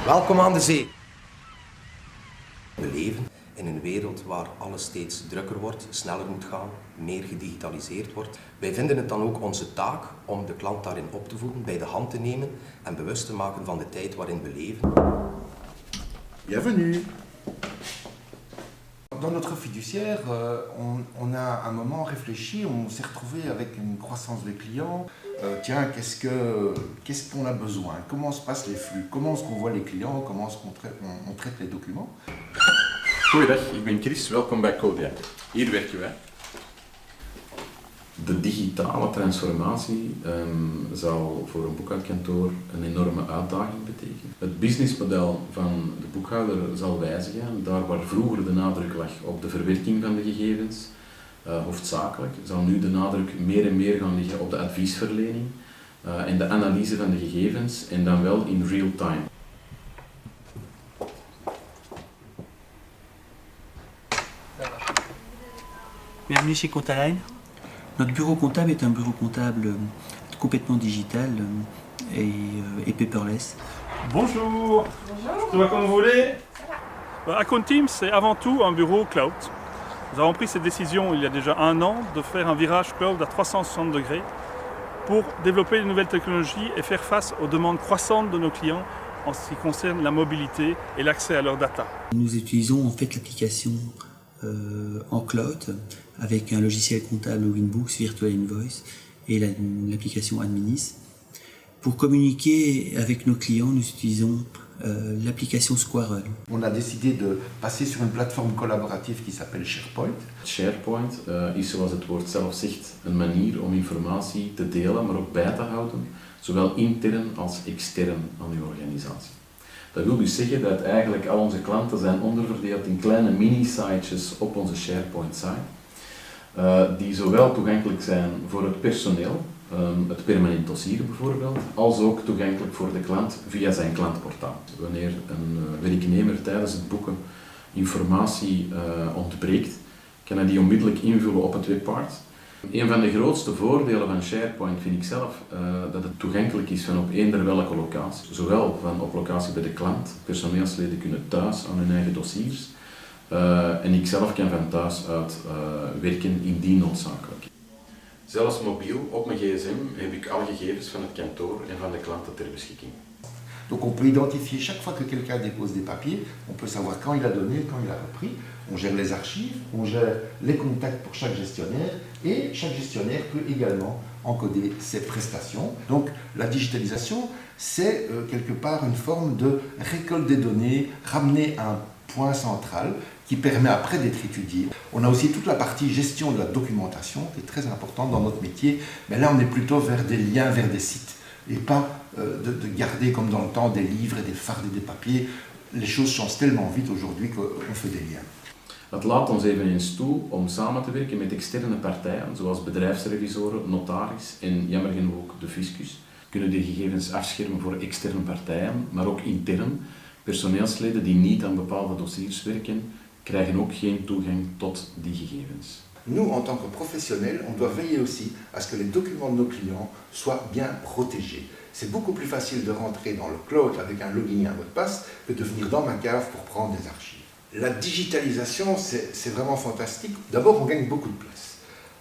Welkom aan de zee. We leven in een wereld waar alles steeds drukker wordt, sneller moet gaan, meer gedigitaliseerd wordt. Wij vinden het dan ook onze taak om de klant daarin op te voeden, bij de hand te nemen en bewust te maken van de tijd waarin we leven. Bienvenue. Dans notre fiduciaire, on a un moment réfléchi, on s'est retrouvé avec une croissance des clients. Tiens, qu'est-ce qu'on a besoin? Comment se passent les flux? Comment est-ce qu'on voit les clients? Comment est-ce qu'on traite les documents? Goeiedag, ik ben Chris, welkom bij Kodiak. Hier werken wij. De digitale transformatie zal voor een boekhoudkantoor een enorme uitdaging betekenen. Het businessmodel van de boekhouder zal wijzigen. Daar waar vroeger de nadruk lag op de verwerking van de gegevens, hoofdzakelijk, zal nu de nadruk meer en meer gaan liggen op de adviesverlening en de analyse van de gegevens en dan wel in real time. Bienvenue chez Comptaline. Notre bureau comptable est un bureau comptable complètement digital et paperless. Bonjour. Ça va comme vous voulez? Accounteam, c'est avant tout un bureau cloud. Nous avons pris cette décision il y a déjà 1 an de faire un virage cloud à 360 degrés pour développer de nouvelles technologies et faire face aux demandes croissantes de nos clients en ce qui concerne la mobilité et l'accès à leurs data. Nous utilisons en fait l'application en cloud avec un logiciel comptable Winbooks, Virtual Invoice et l'application Adminis. Pour communiquer avec nos clients, nous utilisons l'application Squirrel. On a décidé de passer sur une plateforme collaborative qui s'appelle SharePoint. SharePoint is, zoals het woord zelf zegt, een manier om informatie te delen, maar ook bij te houden, zowel intern als extern aan uw organisatie. Dat wil dus zeggen dat eigenlijk al onze klanten zijn onderverdeeld in kleine mini-sitejes op onze SharePoint-site, die zowel toegankelijk zijn voor het personeel, het permanent dossier bijvoorbeeld, als ook toegankelijk voor de klant via zijn klantportaal. Wanneer een werknemer tijdens het boeken informatie ontbreekt, kan hij die onmiddellijk invullen op het webpart. Een van de grootste voordelen van SharePoint vind ik zelf dat het toegankelijk is van op eender welke locatie. Zowel van op locatie bij de klant, personeelsleden kunnen thuis aan hun eigen dossiers en ik zelf kan van thuis uit werken indien noodzakelijk. Zelfs mobiel, op mijn gsm, heb ik alle gegevens van het kantoor en van de klanten ter beschikking. Donc on peut identifier chaque fois que quelqu'un dépose des papiers, on peut savoir quand il a donné, quand il a repris. On gère les archives, on gère les contacts pour chaque gestionnaire et chaque gestionnaire peut également encoder ses prestations. Donc la digitalisation, c'est quelque part une forme de récolte des données, ramener à un point central qui permet après d'être étudié. On a aussi toute la partie gestion de la documentation qui est très importante dans notre métier, mais là on est plutôt vers des liens vers des sites et pas de garder comme dans le temps des livres et des fardes et des papiers. Les choses changent tellement vite aujourd'hui qu'on fait des liens. Het laat ons eveneens toe om samen te werken met externe partijen, zoals bedrijfsrevisoren, notaris en jammer genoeg ook de fiscus. Kunnen die gegevens afschermen voor externe partijen, maar ook intern. Personeelsleden die niet aan bepaalde dossiers werken, krijgen ook geen toegang tot die gegevens. Nous, en tant que professionnels, on doit veiller aussi à ce que les documents de nos clients soient bien protégés. C'est beaucoup plus facile de rentrer dans le cloud avec un login et un mot de passe que de venir dans ma cave pour prendre des archives. La digitalisation, c'est vraiment fantastique. D'abord, on gagne beaucoup de place.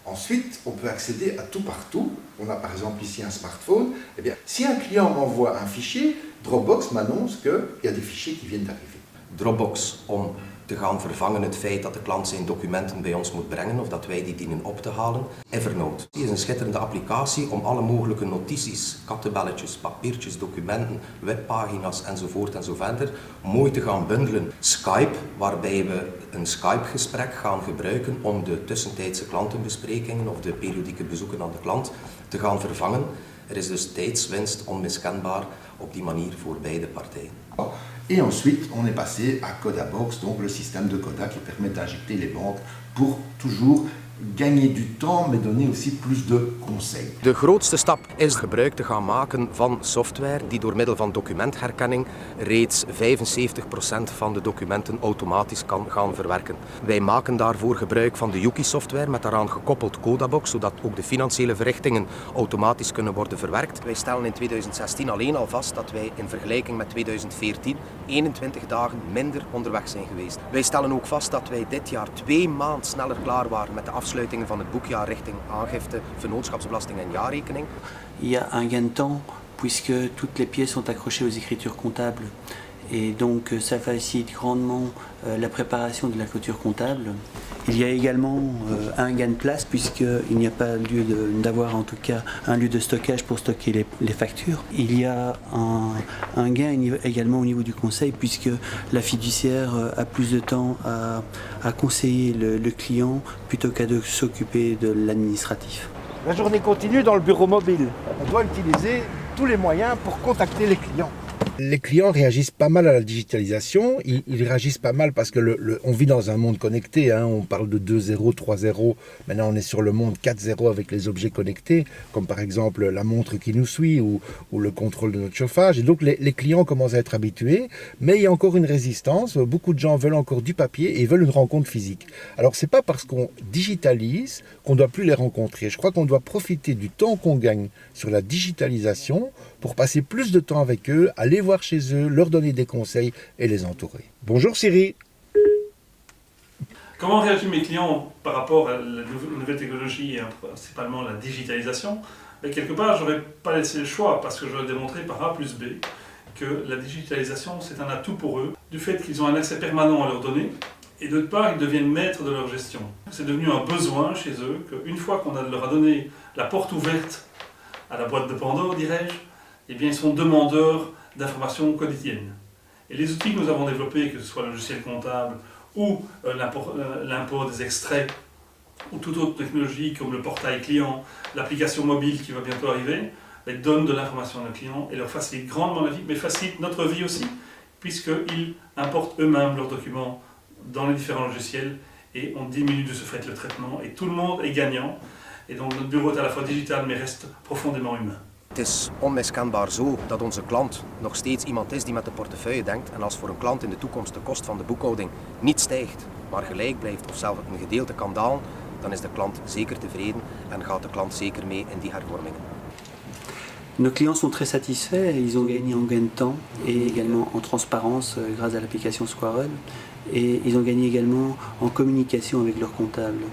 Ensuite, on peut accéder à tout partout. On a par exemple ici un smartphone. Eh bien, si un client m'envoie un fichier, Dropbox m'annonce qu'il y a des fichiers qui viennent d'arriver. Dropbox om te gaan vervangen het feit dat de klant zijn documenten bij ons moet brengen of dat wij die dienen op te halen. Evernote is een schitterende applicatie om alle mogelijke notities, kattenbelletjes, papiertjes, documenten, webpagina's enzovoort en zo verder mooi te gaan bundelen. Skype, waarbij we een Skype-gesprek gaan gebruiken om de tussentijdse klantenbesprekingen of de periodieke bezoeken aan de klant te gaan vervangen. Er is dus tijdswinst onmiskenbaar op die manier voor beide partijen. Et ensuite, on est passé à Codabox, donc le système de Coda qui permet d'injecter les banques pour toujours gagner du temps, mais donner aussi plus de conseils. De grootste stap is gebruik te gaan maken van software die door middel van documentherkenning reeds 75% van de documenten automatisch kan gaan verwerken. Wij maken daarvoor gebruik van de Yuki-software met daaraan gekoppeld Codabox, zodat ook de financiële verrichtingen automatisch kunnen worden verwerkt. Wij stellen in 2016 alleen al vast dat wij in vergelijking met 2014 21 dagen minder onderweg zijn geweest. Wij stellen ook vast dat wij dit jaar 2 maanden sneller klaar waren met de afsluitingen van het boekjaar richting aangifte, vennootschapsbelasting en jaarrekening. Il y a un gain de temps puisque toutes les pièces sont accrochées aux écritures comptables et donc ça facilite grandement la préparation de la clôture comptable. Il y a également un gain de place puisqu'il n'y a pas lieu d'avoir en tout cas un lieu de stockage pour stocker les factures. Il y a un gain également au niveau du conseil puisque la fiduciaire a plus de temps à conseiller le client plutôt qu'à de s'occuper de l'administratif. La journée continue dans le bureau mobile. On doit utiliser tous les moyens pour contacter les clients. Les clients réagissent pas mal à la digitalisation, ils réagissent pas mal parce que on vit dans un monde connecté, hein. On parle de 2.0, 3.0, maintenant on est sur le monde 4.0 avec les objets connectés, comme par exemple la montre qui nous suit ou le contrôle de notre chauffage. Et donc les clients commencent à être habitués, mais il y a encore une résistance, beaucoup de gens veulent encore du papier et veulent une rencontre physique. Alors c'est pas parce qu'on digitalise qu'on ne doit plus les rencontrer. Je crois qu'on doit profiter du temps qu'on gagne sur la digitalisation pour passer plus de temps avec eux, aller voir chez eux, leur donner des conseils et les entourer. Bonjour Siri. Comment réagissent mes clients par rapport à la nouvelle technologie et principalement la digitalisation? Mais quelque part, je n'aurais pas laissé le choix parce que j'aurais démontré par A plus B que la digitalisation, c'est un atout pour eux, du fait qu'ils ont un accès permanent à leurs données et d'autre part, ils deviennent maîtres de leur gestion. C'est devenu un besoin chez eux qu'une fois qu'on leur a donné la porte ouverte à la boîte de Pandore, dirais-je, eh bien, ils sont demandeurs d'informations quotidiennes. Et les outils que nous avons développés, que ce soit le logiciel comptable ou l'import des extraits, ou toute autre technologie comme le portail client, l'application mobile qui va bientôt arriver, donnent de l'information à nos clients et leur facilitent grandement la vie, mais facilitent notre vie aussi, puisqu'ils importent eux-mêmes leurs documents dans les différents logiciels et on diminue de ce fait le traitement et tout le monde est gagnant. Et donc notre bureau est à la fois digital mais reste profondément humain. Het is onmiskenbaar zo dat onze klant nog steeds iemand is die met de portefeuille denkt. En als voor een klant in de toekomst de kost van de boekhouding niet stijgt, maar gelijk blijft of zelfs een gedeelte kan dalen, dan is de klant zeker tevreden en gaat de klant zeker mee in die hervormingen. Nos clients sont très satisfaits, ils ont gagné en gain de temps et également en transparence grâce à l'application Squirrel et ils ont gagné également en communication avec leur comptable.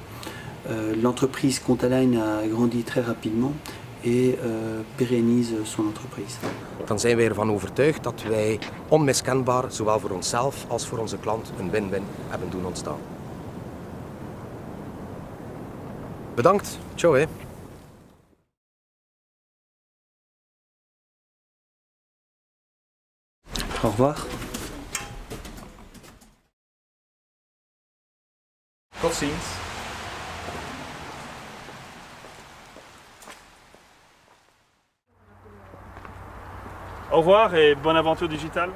L'entreprise Contaline a grandi très rapidement et pérennise son entreprise. Dan zijn wij ervan overtuigd dat wij onmiskenbaar, zowel voor onszelf als voor onze klant, een win-win hebben doen ontstaan. Bedankt, ciao hè. Au revoir. Tot ziens. Au revoir et bonne aventure digitale.